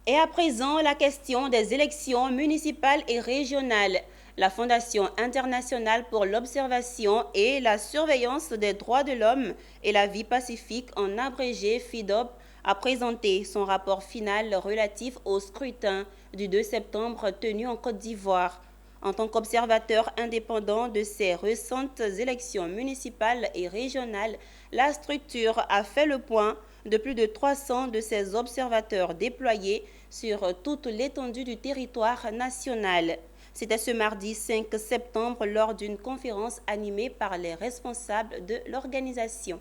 Et à présent, la question des élections municipales et régionales. La Fondation internationale pour l'observation et la surveillance des droits de l'homme et la vie pacifique, en abrégé FIDOP, a présenté son rapport final relatif au scrutin du 2 septembre tenu en Côte d'Ivoire. En tant qu'observateur indépendant de ces récentes élections municipales et régionales, la structure a fait le point de plus de 300 de ses observateurs déployés sur toute l'étendue du territoire national. C'était ce mardi 5 septembre lors d'une conférence animée par les responsables de l'organisation.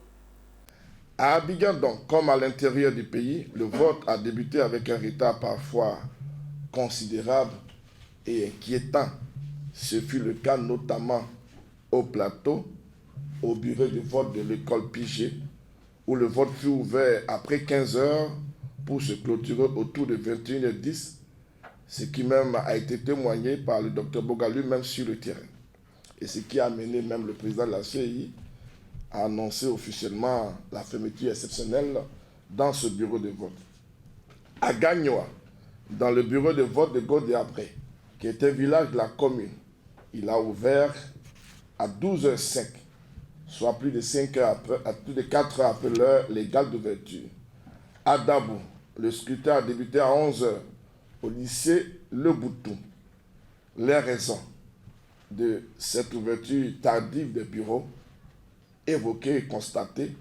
À Abidjan, donc, comme à l'intérieur du pays, le vote a débuté avec un retard parfois considérable et inquiétant. Ce fut le cas notamment au plateau, au bureau de vote de l'école Pigé, où le vote fut ouvert après 15 heures pour se clôturer autour de 21h10, ce qui même a été témoigné par le docteur Bogalu même sur le terrain. Et ce qui a amené même le président de la CI à annoncer officiellement la fermeture exceptionnelle dans ce bureau de vote. À Gagnoa, dans le bureau de vote de Godé-Abré, qui est un village de la commune, il a ouvert à 12h05, soit plus de 5 heures après, plus de 4 heures après l'heure légale d'ouverture. À Dabou, le scrutin a débuté à 11h au lycée Le Boutou. Les raisons de cette ouverture tardive des bureaux évoquées et constatées,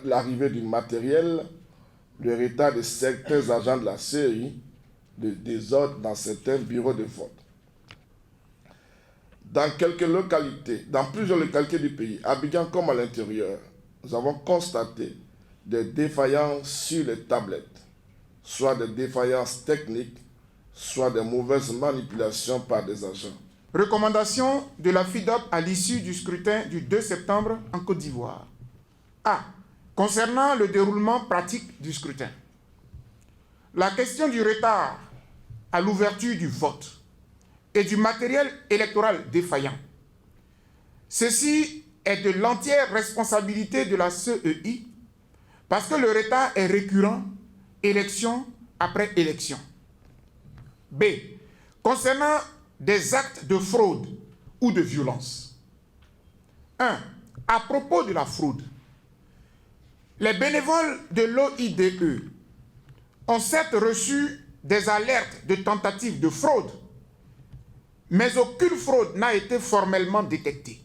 l'arrivée du matériel, le retard de certains agents de la CI, le désordre dans certains bureaux de vote. Dans plusieurs localités du pays, à Abidjan comme à l'intérieur, nous avons constaté des défaillances sur les tablettes, soit des défaillances techniques, soit des mauvaises manipulations par des agents. Recommandation de la FIDOP à l'issue du scrutin du 2 septembre en Côte d'Ivoire. A. Concernant le déroulement pratique du scrutin. La question du retard à l'ouverture du vote et du matériel électoral défaillant. Ceci est de l'entière responsabilité de la CEI parce que le retard est récurrent, élection après élection. B. Concernant des actes de fraude ou de violence. 1. À propos de la fraude, les bénévoles de l'OIDE ont certes reçu des alertes de tentatives de fraude, mais aucune fraude n'a été formellement détectée.